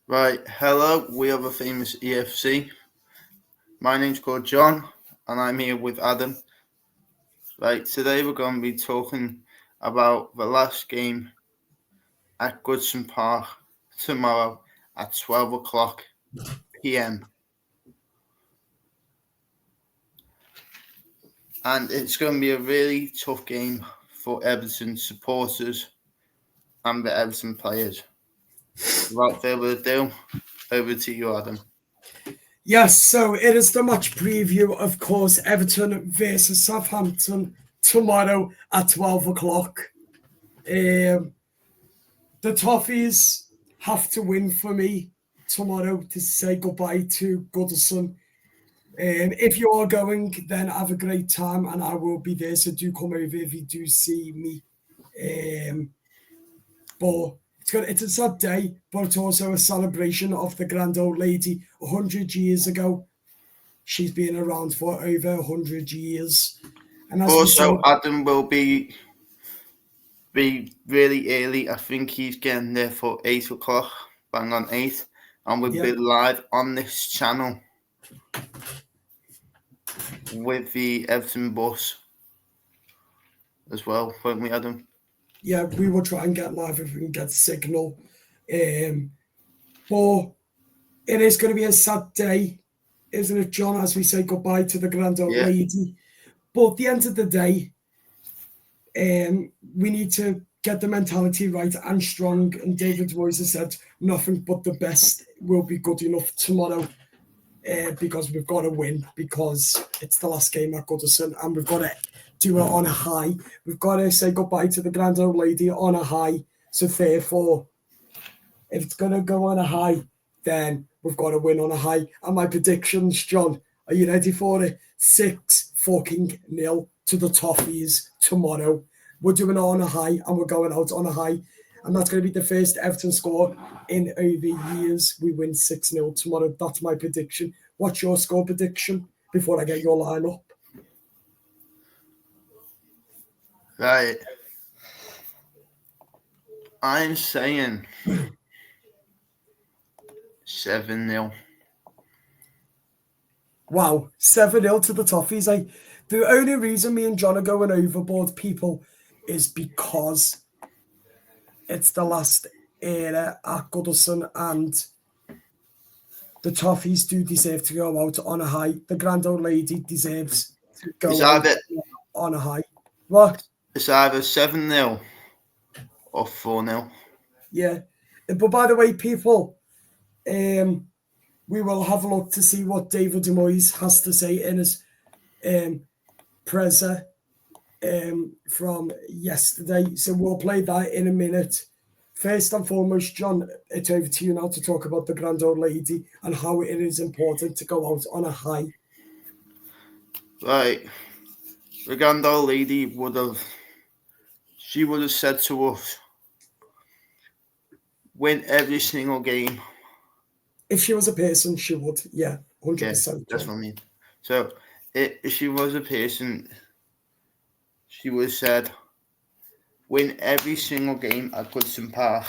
Right, hello, we are the famous EFC. My name's called John, and I'm here with Adam. Right, today we're going to be talking about the last game at Goodison Park tomorrow at 12 o'clock p.m. And it's going to be a really tough game for Everton supporters and the Everton players. Without further ado, over to you, Adam. Yes, so it is the match preview, of course, Everton versus Southampton tomorrow at 12 o'clock. The Toffees have to win for me tomorrow to say goodbye to Goodison. If you are going, then have a great time and I will be there, so do come over if you do see me. But it's a sad day, but it's also a celebration of the grand old lady 100 years ago. She's been around for over 100 years. And also, Adam will be really early. I think he's getting there for 8 o'clock, bang on 8. And we'll be live on this channel with the Everton bus as well, won't we, Adam? Yeah, we will try and get live if we can get signal. But it is going to be a sad day, isn't it, John, as we say goodbye to the grand old lady. But at the end of the day, we need to get the mentality right and strong. And David Moyes has said nothing but the best will be good enough tomorrow, because we've got to win, because it's the last game at Goodison and we've got to do it on a high. We've got to say goodbye to the grand old lady on a high. So therefore, if it's going to go on a high, then we've got to win on a high. And my predictions, John, are you ready for it? 6-0 to the Toffees tomorrow. We're doing it on a high and we're going out on a high. And that's going to be the first Everton score in over years. We win 6-0 tomorrow. That's my prediction. What's your score prediction before I get your line up? Right. I'm saying 7-0. Wow, 7-0 to the Toffees. The only reason me and John are going overboard, people, is because it's the last era at Goodison and the Toffees do deserve to go out on a high. The grand old lady deserves to go out on a high. What? It's either 7-0 or 4-0. Yeah. But by the way, people, we will have a look to see what David Moyes has to say in his presser from yesterday. So we'll play that in a minute. First and foremost, John, it's over to you now to talk about the grand old lady and how it is important to go out on a high. Right. The grand old lady would have said to us, win every single game. If she was a person, she would, 100%. Yeah, that's what I mean. So, if she was a person, she would have said, win every single game at Goodison Park.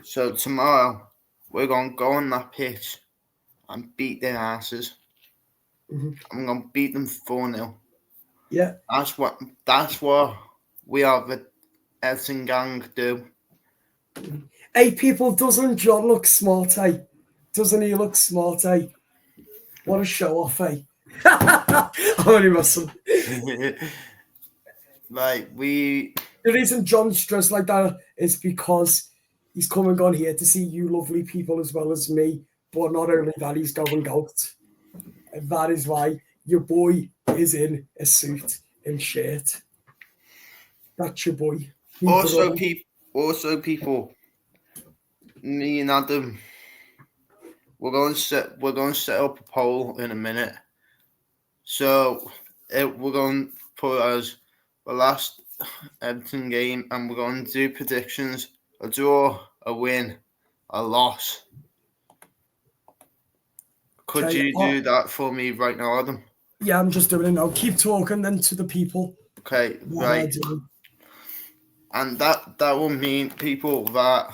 So, tomorrow, we're going to go on that pitch and beat their asses. Mm-hmm. I'm going to beat them 4-0. Yeah. That's what we are the Everton gang do. Hey, people, doesn't John look smart, eh? Doesn't he look smart, eh? What a show off, eh? I'm only messing. Like, the reason John's dressed like that is because he's come and gone here to see you lovely people as well as me. But not only that, he's going out. And that is why your boy is in a suit and shirt. That's your boy. Also, people, me and Adam, we're going to set up a poll in a minute. So we're going to put as the last Everton game, and we're going to do predictions: a draw, a win, a loss. Could you do that for me right now, Adam? Yeah, I'm just doing it now. Keep talking then to the people. Okay, right. And that will mean, people, that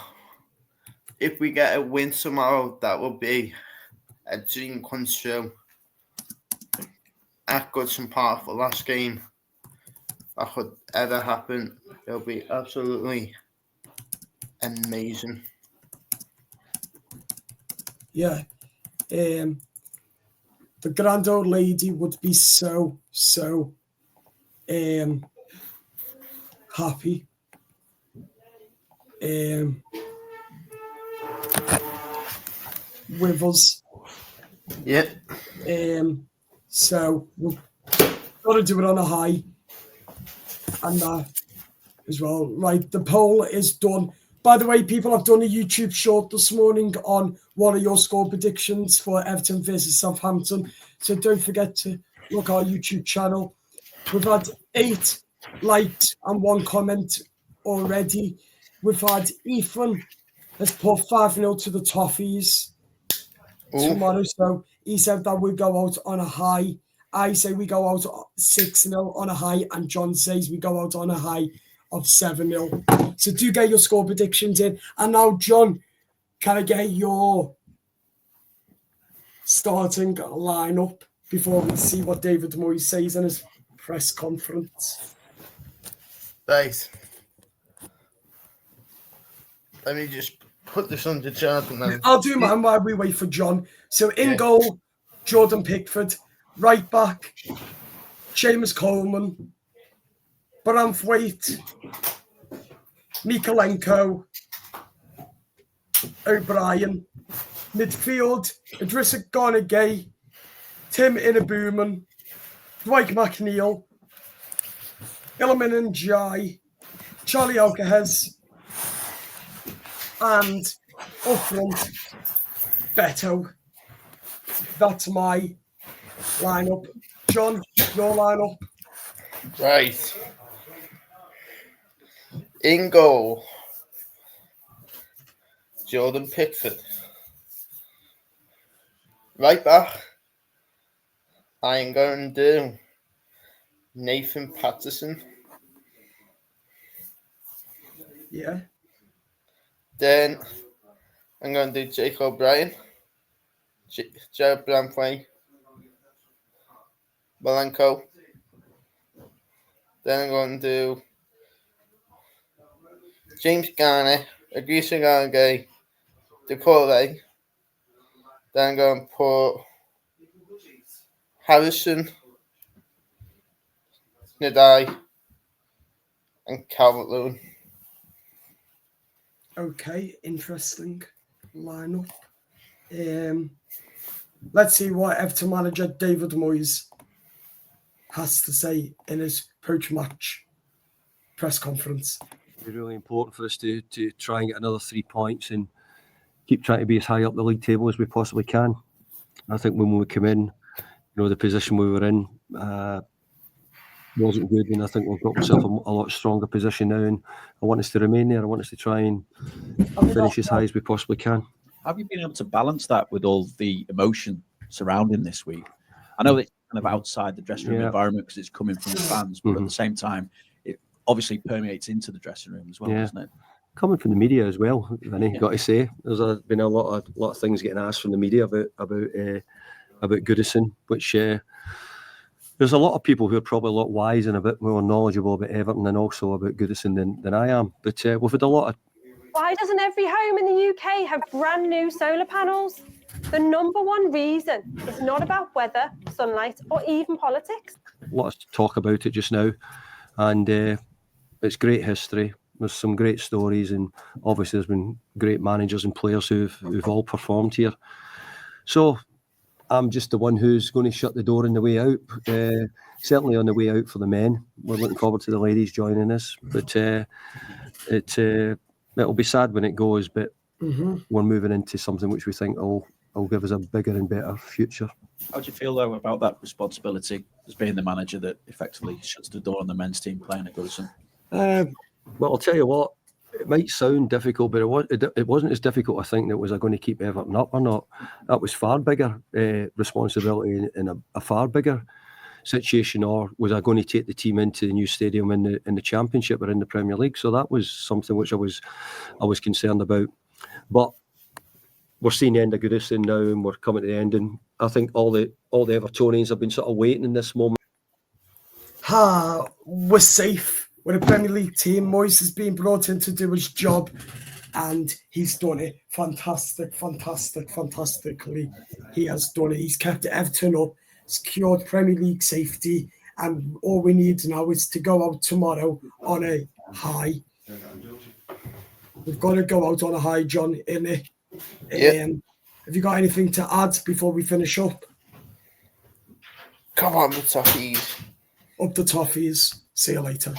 if we get a win tomorrow, that will be a dream come true. At Goodison Park for last game that could ever happen. It'll be absolutely amazing. Yeah. The grand old lady would be so happy. With us. Yep. So we've got to do it on a high. And that as well. Right, the poll is done. By the way, people, I've done a YouTube short this morning on what are your score predictions for Everton versus Southampton. So don't forget to look at our YouTube channel. We've had 8 likes and 1 comment already. We've had Ethan has put 5-0 to the Toffees tomorrow. So he said that we go out on a high. I say we go out 6-0 on a high. And John says we go out on a high of 7-0. So do get your score predictions in. And now, John, can I get your starting lineup before we see what David Moyes says in his press conference? Right. Let me just put this on the chart. I'll do mine while we wait for John. So in goal, Jordan Pickford. Right back, Seamus Coleman. Branthwaite, Mikalenko, O'Brien. Midfield, Idrissa Gay, Tim Inabuman, Dwight McNeil, Iliman Ndiaye, Charlie Alcahez, and up front, Beto. That's my lineup. John, your lineup. Right. In goal, Jordan Pickford. Right back, I am going to do Nathan Patterson. Yeah. Then I'm going to do Jake O'Brien, Jared Branthwaite, Malenko. Then I'm going to do James Garner, Idrissa Gay, Decore. Then I'm going to put Harrison, Nadai, and Calvert-Lewin. Okay, interesting lineup. Let's see what Everton manager David Moyes has to say in his post-match press conference. It's really important for us to try and get another 3 points and keep trying to be as high up the league table as we possibly can. I think when we come in, the position we were in wasn't good, and I think we've got ourselves a lot stronger position now, and I want us to remain there. I want us to try and finish as high as we possibly can. Have you been able to balance that with all the emotion surrounding this week? I know it's kind of outside the dressing room environment because it's coming from the fans, but at the same time, it obviously permeates into the dressing room as well, doesn't it? Coming from the media as well, Vinny, got to say, there's been a lot of things getting asked from the media about Goodison, which there's a lot of people who are probably a lot wiser and a bit more knowledgeable about Everton and also about Goodison than I am. But we've had a lot of... Why doesn't every home in the UK have brand new solar panels? The number one reason is not about weather, sunlight, or even politics. A lot of talk about it just now, and it's great history. There's some great stories, and obviously there's been great managers and players who've all performed here. So I'm just the one who's going to shut the door on the way out. Certainly on the way out for the men. We're looking forward to the ladies joining us, but it'll be sad when it goes. But we're moving into something which we think will give us a bigger and better future. How do you feel though about that responsibility as being the manager that effectively shuts the door on the men's team playing at Goodison? Well, I'll tell you what, it might sound difficult, but it wasn't as difficult, I think, that was I going to keep Everton up or not. That was far bigger responsibility in a far bigger situation, or was I going to take the team into the new stadium in the Championship or in the Premier League? So that was something which I was concerned about. But we're seeing the end of Goodison now, and we're coming to the end. And I think all the Evertonians have been sort of waiting in this moment. We're safe. We're a Premier League team. Moyes has been brought in to do his job, and he's done it fantastically. He has done it. He's kept Everton up, secured Premier League safety, and all we need now is to go out tomorrow on a high. We've got to go out on a high, John, innit? Yeah. Have you got anything to add before we finish up? Come on, the Toffees. Up the Toffees. See you later.